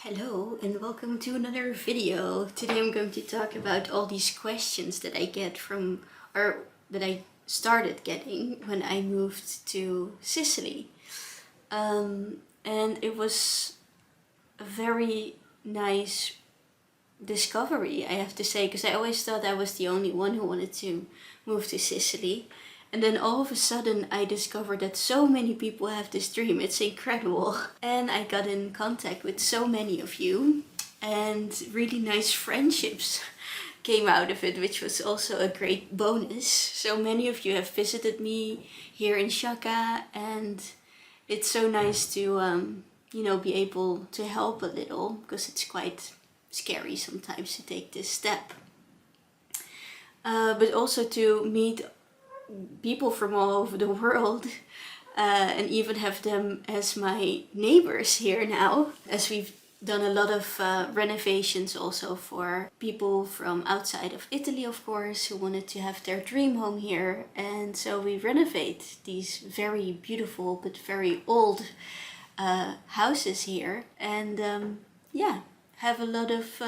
Hello and welcome to another video. Today I'm going to talk about all these questions that I get from, or that I started getting when I moved to Sicily. And it was a very nice discovery, I have to say, because I always thought I was the only one who wanted to move to Sicily. And then all of a sudden I discovered that so many people have this dream. It's incredible. And I got in contact with so many of you and really nice friendships came out of it, which was also a great bonus. So many of you have visited me here in Shaka, and it's so nice to be able to help a little, because it's quite scary sometimes to take this step. But also to meet people from all over the world and even have them as my neighbors here now, as we've done a lot of renovations also for people from outside of Italy, of course, who wanted to have their dream home here. And so we renovate these very beautiful but very old houses here, and have a lot of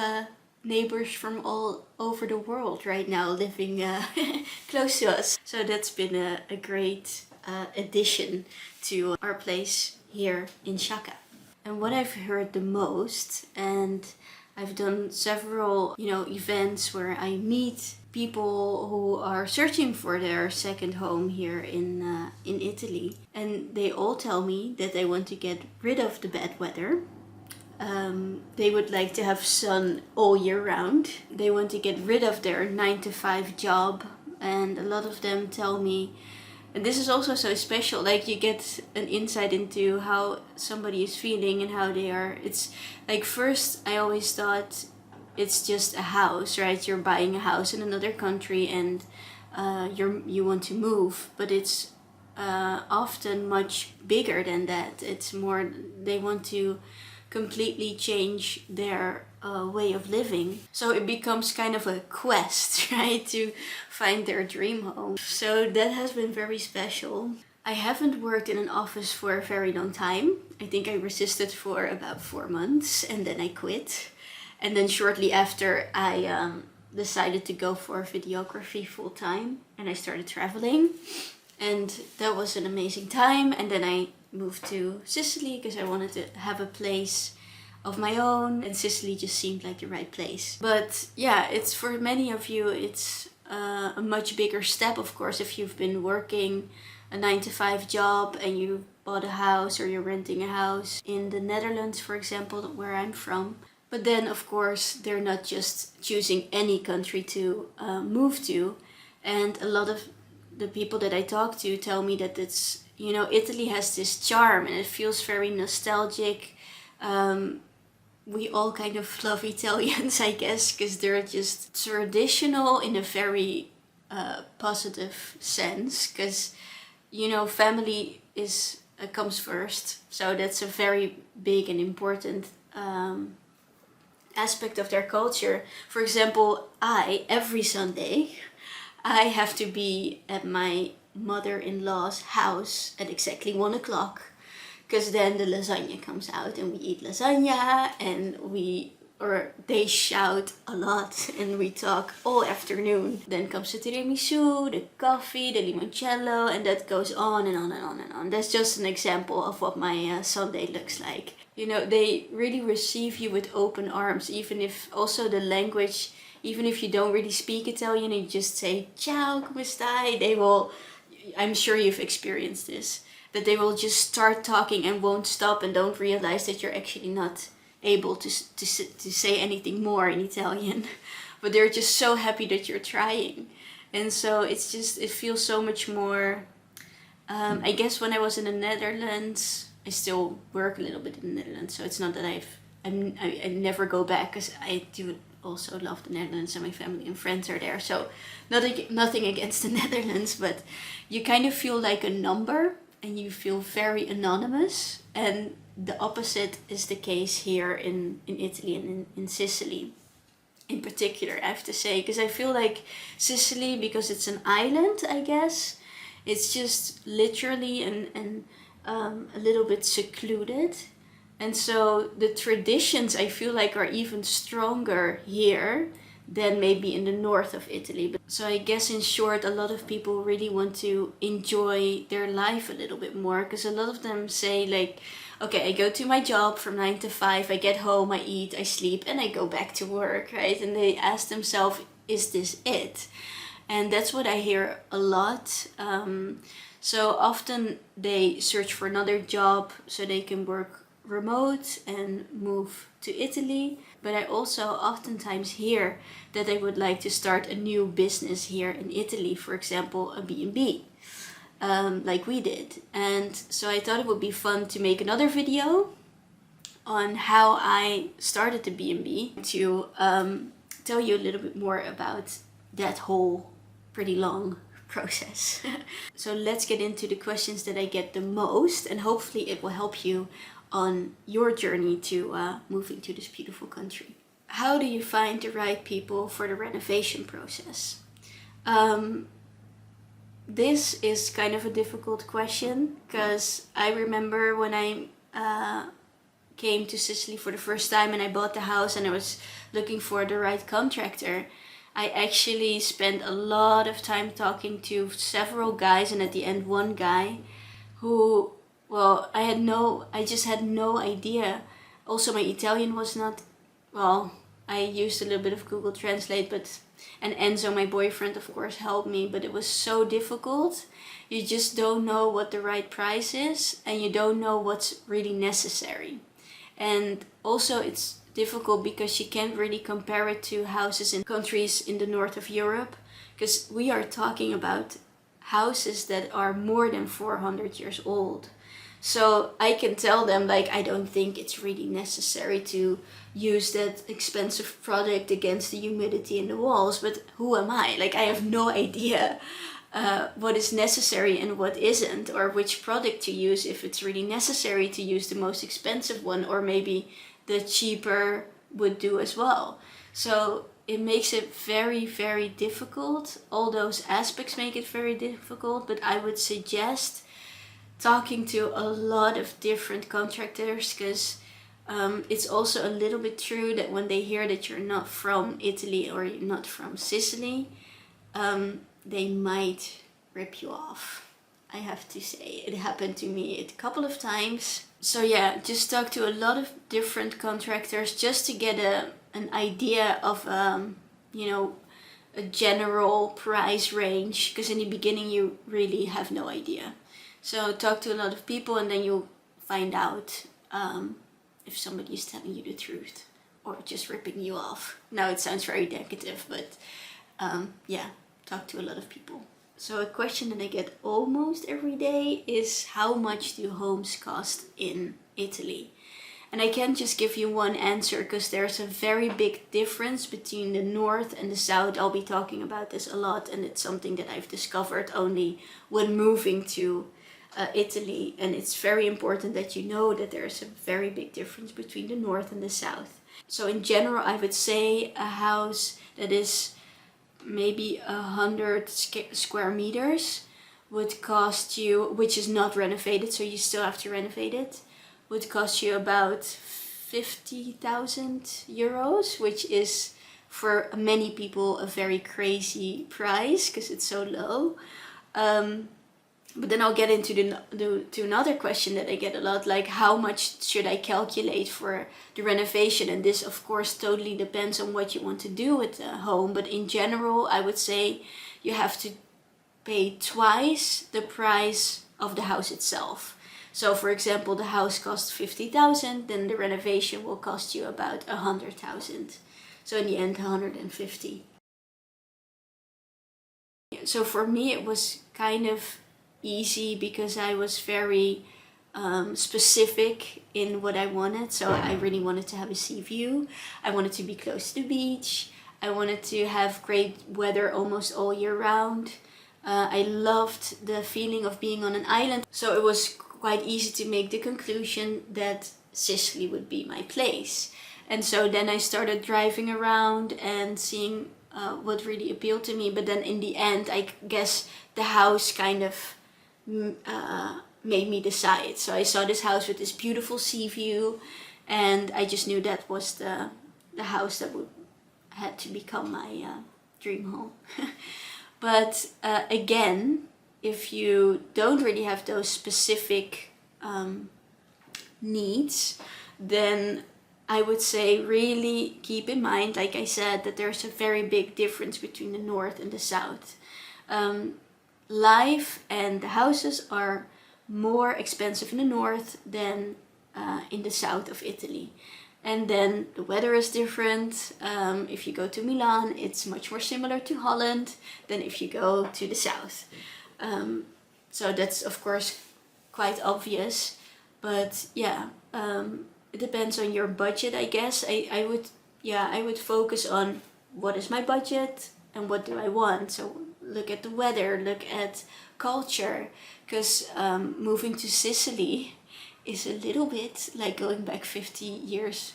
neighbors from all over the world right now living close to us. So that's been a great addition to our place here in Shaka. And what I've heard the most, and I've done several events where I meet people who are searching for their second home here in Italy, and they all tell me that they want to get rid of the bad weather. They would like to have sun all year round. They want to get rid of their 9-to-5 job, and a lot of them tell me, and this is also so special, like you get an insight into how somebody is feeling and how they are. It's like, first I always thought it's just a house, right? You're buying a house in another country and you want to move, but it's often much bigger than that. It's more, they want to completely change their way of living. So it becomes kind of a quest, right, to find their dream home. So that has been very special. I haven't worked in an office for a very long time. I think I resisted for about 4 months and then I quit. And then shortly after I decided to go for videography full time, and I started traveling. And that was an amazing time. And then I moved to Sicily because I wanted to have a place of my own, and Sicily just seemed like the right place. But yeah, it's, for many of you, it's a much bigger step, of course, if you've been working a 9-to-5 job and you bought a house, or you're renting a house in the Netherlands, for example, where I'm from. But then, of course, they're not just choosing any country to move to. And a lot of the people that I talk to tell me that it's, Italy has this charm and it feels very nostalgic. We all kind of love Italians, I guess, because they're just traditional in a very positive sense. Because, family comes first. So that's a very big and important aspect of their culture. For example, every Sunday, I have to be at my mother-in-law's house at exactly 1 o'clock, because then the lasagna comes out and we eat lasagna, and they shout a lot and we talk all afternoon. Then comes the tiramisu, the coffee, the limoncello, and that goes on and on and on and on. That's just an example of what my Sunday looks like. They really receive you with open arms, even if also the language, even if you don't really speak Italian and you just say ciao, come stai, they will, I'm sure you've experienced this, that they will just start talking and won't stop, and don't realize that you're actually not able to say anything more in Italian. But they're just so happy that you're trying. And so it feels so much more, I guess when I was in the Netherlands, I still work a little bit in the Netherlands, so it's not that I never go back, because I do also love the Netherlands and my family and friends are there. So nothing against the Netherlands, but you kind of feel like a number and you feel very anonymous. And the opposite is the case here in Italy and in Sicily in particular, I have to say, because I feel like Sicily, because it's an island, I guess, it's just literally a little bit secluded. And so the traditions I feel like are even stronger here than maybe in the north of Italy. So I guess in short, a lot of people really want to enjoy their life a little bit more, because a lot of them say like, okay, I go to my job from 9 to 5, I get home, I eat, I sleep, and I go back to work, right? And they ask themselves, is this it? And that's what I hear a lot. So often they search for another job so they can work remote and move to Italy. But I also oftentimes hear that they would like to start a new business here in Italy, for example, a B&B, like we did. And so I thought it would be fun to make another video on how I started the B&B to tell you a little bit more about that whole pretty long process. So let's get into the questions that I get the most, and hopefully it will help you on your journey to moving to this beautiful country. How do you find the right people for the renovation process? This is kind of a difficult question, because I remember when I came to Sicily for the first time and I bought the house and I was looking for the right contractor. I actually spent a lot of time talking to several guys, and at the end one guy who, well, I just had no idea. Also my Italian was not, well, I used a little bit of Google Translate, and Enzo, my boyfriend, of course, helped me, but it was so difficult. You just don't know what the right price is, and you don't know what's really necessary. And also it's difficult because you can't really compare it to houses in countries in the north of Europe, because we are talking about houses that are more than 400 years old. So I can tell them, like, I don't think it's really necessary to use that expensive product against the humidity in the walls, but who am I? Like, I have no idea what is necessary and what isn't, or which product to use, if it's really necessary to use the most expensive one, or maybe the cheaper would do as well. So it makes it very, very difficult. All those aspects make it very difficult, but I would suggest talking to a lot of different contractors, because it's also a little bit true that when they hear that you're not from Italy or you're not from Sicily, they might rip you off. I have to say, it happened to me a couple of times. So yeah, just talk to a lot of different contractors just to get an idea of a general price range, because in the beginning you really have no idea. So talk to a lot of people, and then you'll find out if somebody is telling you the truth or just ripping you off. Now it sounds very negative, but yeah, talk to a lot of people. So a question that I get almost every day is, how much do homes cost in Italy? And I can't just give you one answer, because there's a very big difference between the north and the south. I'll be talking about this a lot, and it's something that I've discovered only when moving to Italy. And it's very important that you know that there's a very big difference between the north and the south. So in general, I would say a house that is maybe 100 square meters would cost you, which is not renovated, so you still have to renovate it, would cost you about 50,000 euros, which is for many people a very crazy price because it's so low. But then I'll get into to another question that I get a lot, like how much should I calculate for the renovation? And this of course totally depends on what you want to do with the home, but in general I would say you have to pay twice the price of the house itself. So for example, the house costs 50,000, then the renovation will cost you about 100,000. So in the end, 150. So for me it was kind of easy because I was very specific in what I wanted. So I really wanted to have a sea view. I wanted to be close to the beach. I wanted to have great weather almost all year round. I loved the feeling of being on an island. So it was quite easy to make the conclusion that Sicily would be my place. And so then I started driving around and seeing what really appealed to me. But then in the end, I guess the house kind of made me decide. So I saw this house with this beautiful sea view, and I just knew that was the house that would had to become my dream home. But again, if you don't really have those specific needs, then I would say really keep in mind, like I said, that there's a very big difference between the north and the south. Life and the houses are more expensive in the north than in the south of Italy. And then the weather is different. If you go to Milan, it's much more similar to Holland than if you go to the south. So that's of course quite obvious. But yeah, it depends on your budget, I guess. I would focus on what is my budget and what do I want. So look at the weather, look at culture, because moving to Sicily is a little bit like going back 50 years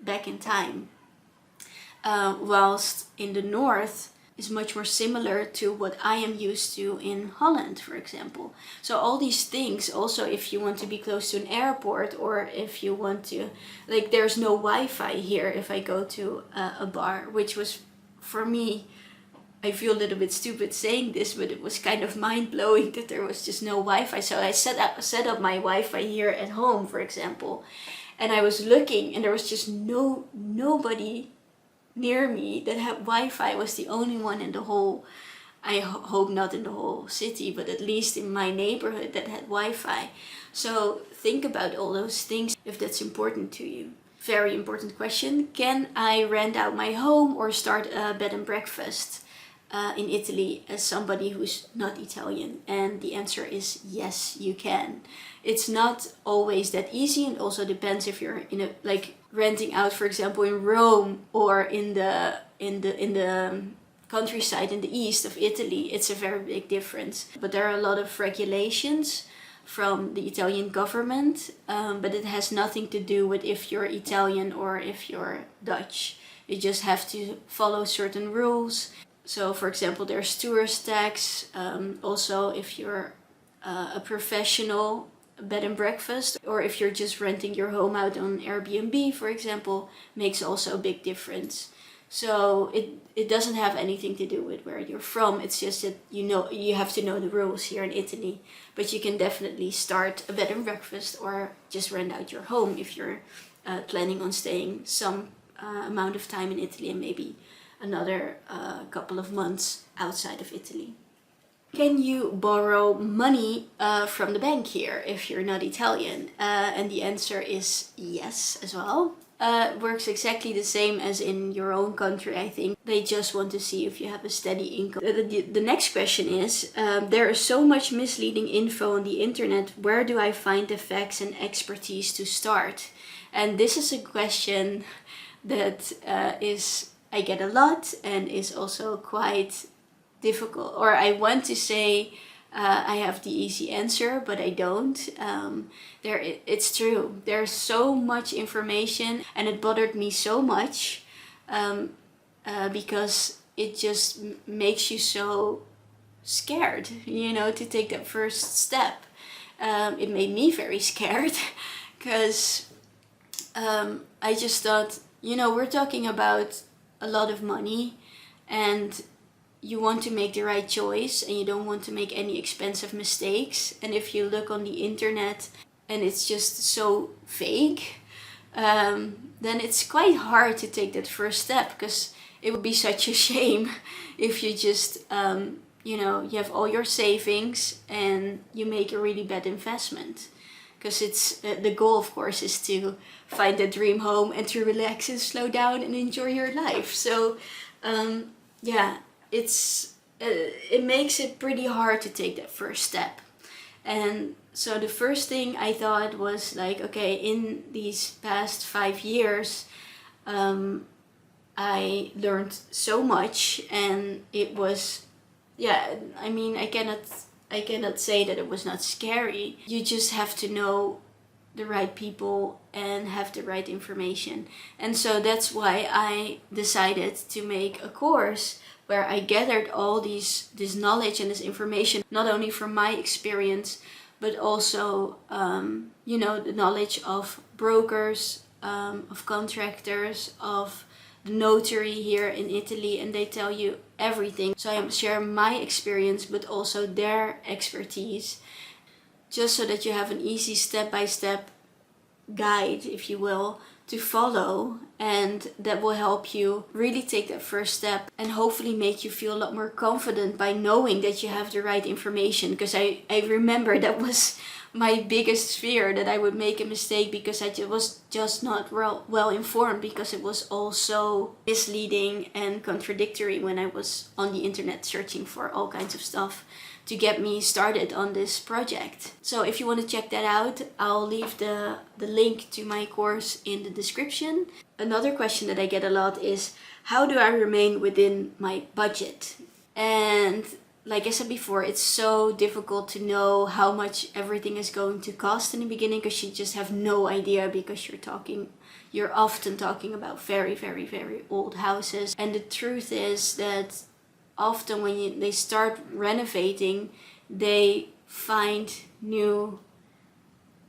back in time. Whilst in the north is much more similar to what I am used to in Holland, for example. So all these things, also if you want to be close to an airport, or if you want to, like, there's no Wi-Fi here if I go to a bar, which was, for me, I feel a little bit stupid saying this, but it was kind of mind-blowing that there was just no Wi-Fi. So I set up my Wi-Fi here at home, for example, and I was looking and there was just nobody near me that had Wi-Fi. I was the only one in the whole, I hope not in the whole city, but at least in my neighborhood that had Wi-Fi. So think about all those things if that's important to you. Very important question. Can I rent out my home or start a bed and breakfast in Italy as somebody who's not Italian? And the answer is yes, you can. It's not always that easy, and also depends if you're in a, like, renting out, for example, in Rome or in the countryside in the east of Italy. It's a very big difference. But there are a lot of regulations from the Italian government, but it has nothing to do with if you're Italian or if you're Dutch. You just have to follow certain rules. So, for example, there's tourist tax. Also, if you're a professional bed and breakfast, or if you're just renting your home out on Airbnb, for example, makes also a big difference. So it doesn't have anything to do with where you're from. It's just that you have to know the rules here in Italy. But you can definitely start a bed and breakfast or just rent out your home if you're planning on staying some amount of time in Italy and maybe another couple of months outside of Italy. Can you borrow money from the bank here if you're not Italian? And the answer is yes as well. It works exactly the same as in your own country, I think. They just want to see if you have a steady income. The next question is, there is so much misleading info on the internet. Where do I find the facts and expertise to start? And this is a question that I get a lot and is also quite difficult, or I want to say I have the easy answer, but I don't. It's true. There's so much information, and it bothered me so much because it just makes you so scared, to take that first step. It made me very scared because I just thought, we're talking about a lot of money, and you want to make the right choice and you don't want to make any expensive mistakes. And if you look on the internet and it's just so vague, then it's quite hard to take that first step, because it would be such a shame if you just, you have all your savings and you make a really bad investment. Because it's the goal, of course, is to find a dream home and to relax and slow down and enjoy your life. So, it makes it pretty hard to take that first step. And so the first thing I thought was like, okay, in these past 5 years, I learned so much, and it was, I cannot say that it was not scary. You just have to know the right people and have the right information. And so that's why I decided to make a course where I gathered all this knowledge and this information, not only from my experience, but also, the knowledge of brokers, of contractors, of the notary here in Italy, and they tell you everything. So I share my experience, but also their expertise, just so that you have an easy step-by-step guide, if you will, to follow, and that will help you really take that first step and hopefully make you feel a lot more confident by knowing that you have the right information. Because I remember that was my biggest fear, that I would make a mistake because I was just not well informed, because it was all so misleading and contradictory when I was on the internet searching for all kinds of stuff to get me started on this project. So if you want to check that out, I'll leave the link to my course in the description. Another question that I get a lot is, how do I remain within my budget? And like I said before, it's so difficult to know how much everything is going to cost in the beginning, because you just have no idea, because you're often talking about very, very, very old houses. And the truth is that often when they start renovating, they find new,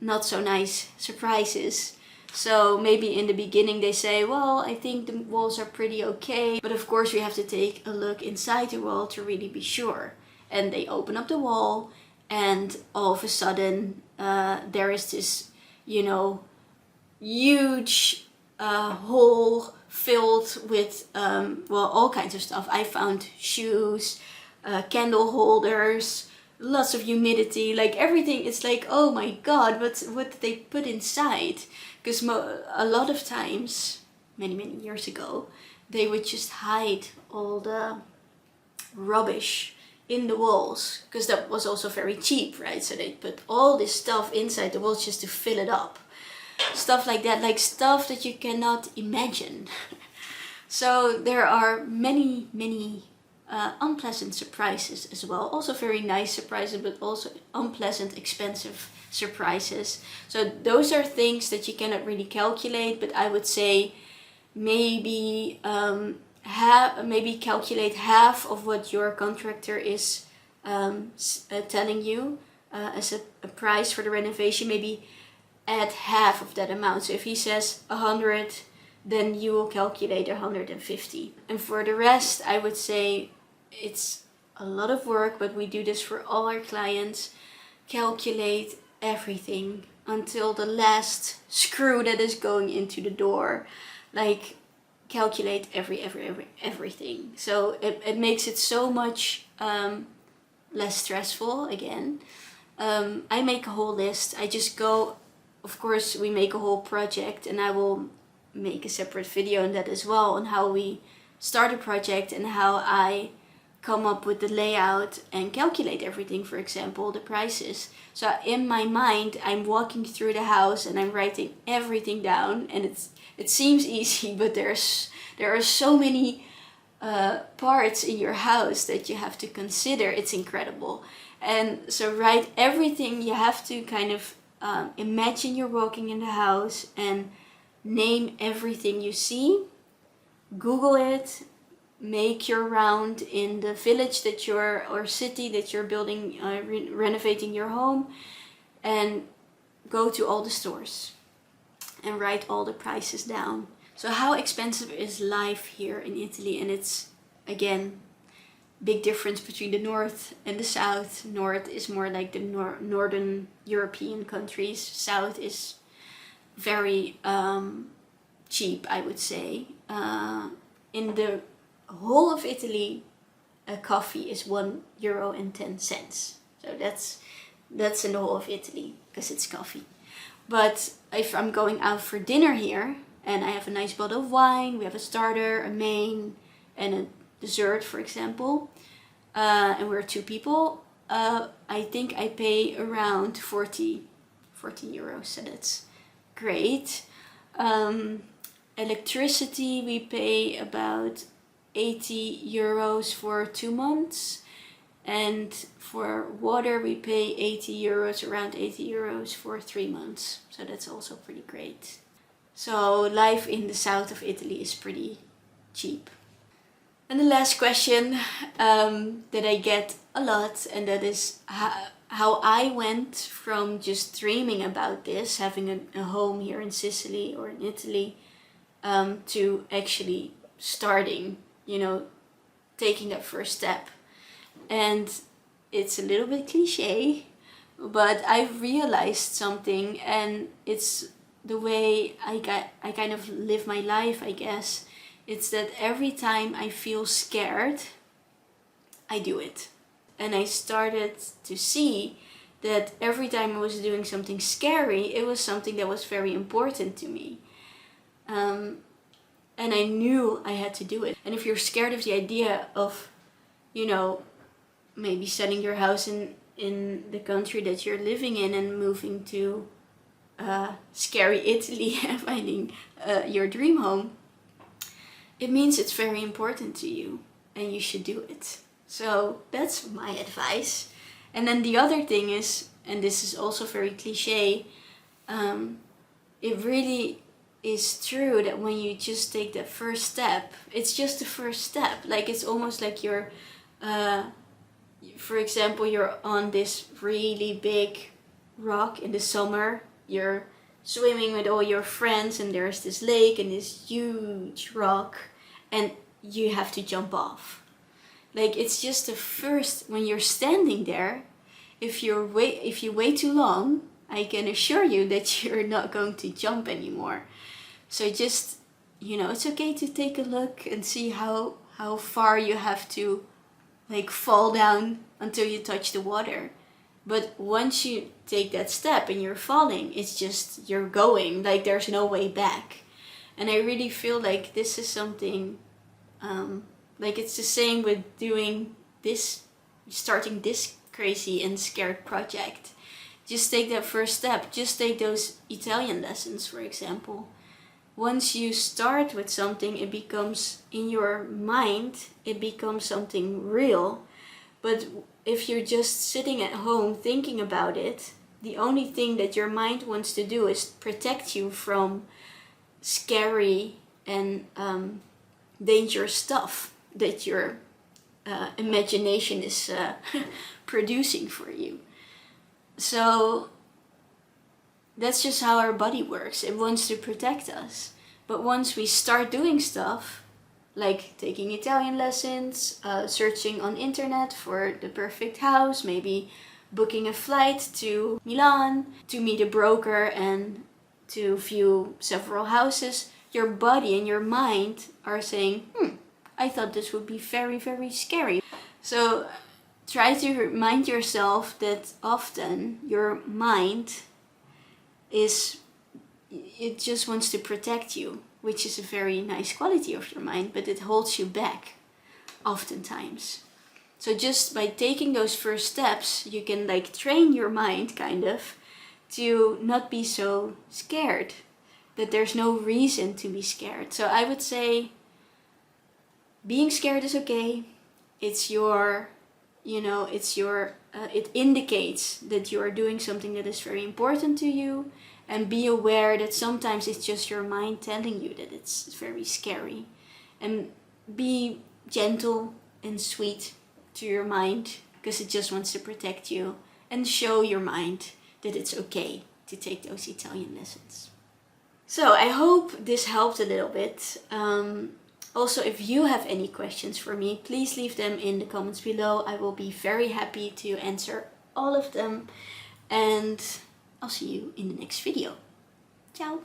not so nice surprises. So maybe in the beginning they say, well, I think the walls are pretty okay, but of course we have to take a look inside the wall to really be sure. And they open up the wall, and all of a sudden there is this, huge hole filled with all kinds of stuff. I found shoes, candle holders, lots of humidity, like everything. It's like, oh my god, what did they put inside? Because a lot of times, many years ago, they would just hide all the rubbish in the walls, because that was also very cheap, right? So they put all this stuff inside the walls just to fill it up. Stuff like that, like stuff that you cannot imagine. So there are many unpleasant surprises as well. Also very nice surprises, but also unpleasant, expensive surprises. So those are things that you cannot really calculate, but I would say maybe calculate half of what your contractor is telling you as a price for the renovation. Maybe add half of that amount. So if he says 100, then you will calculate 150. And for the rest, I would say it's a lot of work, but we do this for all our clients. Calculate everything until the last screw that is going into the door. Like, calculate everything. So it makes it so much less stressful again. I make a whole list. I just go, of course we make a whole project, and I will make a separate video on that as well, on how we start a project and how I come up with the layout and calculate everything, for example the prices. So in my mind I'm walking through the house and I'm writing everything down, and it seems easy, but there are so many parts in your house that you have to consider. It's incredible. And so write everything. You have to kind of imagine you're walking in the house and name everything you see. Google it. Make your round in the village that or city that you're building, renovating your home, and go to all the stores and write all the prices down. So how expensive is life here in Italy? And it's, again, big difference between the north and the south. North is more like the northern European countries. South is very cheap, I would say. In the whole of Italy, a coffee is €1.10. So that's in the whole of Italy, because it's coffee. But if I'm going out for dinner here and I have a nice bottle of wine, we have a starter, a main, and a dessert, for example, and we're 2 people, I think I pay around 40 euros, so that's great. Electricity, we pay about 80 euros for 2 months, and for water we pay 80 euros, around 80 euros for 3 months, so that's also pretty great. So life in the south of Italy is pretty cheap. And the last question that I get a lot, and that is, how I went from just dreaming about this, having a home here in Sicily or in Italy, to actually starting, taking that first step. And it's a little bit cliche, but I've realized something, and it's the way I kind of live my life, I guess. It's that every time I feel scared, I do it. And I started to see that every time I was doing something scary, it was something that was very important to me. And I knew I had to do it. And if you're scared of the idea of, maybe selling your house in the country that you're living in and moving to scary Italy and finding your dream home, it means it's very important to you and you should do it. So that's my advice. And then the other thing is, and this is also very cliche, it really is true that when you just take that first step, it's just the first step. Like, it's almost like you're, for example, you're on this really big rock in the summer, you're swimming with all your friends, and there's this lake and this huge rock, and you have to jump off. Like, it's just the first, when you're standing there, if you wait too long, I can assure you that you're not going to jump anymore. So just, it's okay to take a look and see how far you have to fall down until you touch the water. But once you take that step and you're falling, it's just, you're going, there's no way back. And I really feel like this is something, it's the same with doing this, starting this crazy and scared project. Just take that first step. Just take those Italian lessons, for example. Once you start with something, it becomes, in your mind, it becomes something real. But if you're just sitting at home thinking about it, the only thing that your mind wants to do is protect you from scary and dangerous stuff that your imagination is producing for you. So that's just how our body works. It wants to protect us. But once we start doing stuff, like taking Italian lessons, searching on internet for the perfect house, maybe booking a flight to Milan to meet a broker and to view several houses, your body and your mind are saying, I thought this would be very, very scary. So try to remind yourself that often your mind it just wants to protect you, which is a very nice quality of your mind, but it holds you back oftentimes. So just by taking those first steps, you can train your mind kind of to not be so scared, that there's no reason to be scared. So I would say being scared is okay. It's your, it indicates that you are doing something that is very important to you. And be aware that sometimes it's just your mind telling you that it's very scary. And be gentle and sweet to your mind, because it just wants to protect you. And show your mind that it's okay to take those Italian lessons. So I hope this helped a little bit. Also, if you have any questions for me, please leave them in the comments below. I will be very happy to answer all of them. And I'll see you in the next video. Ciao!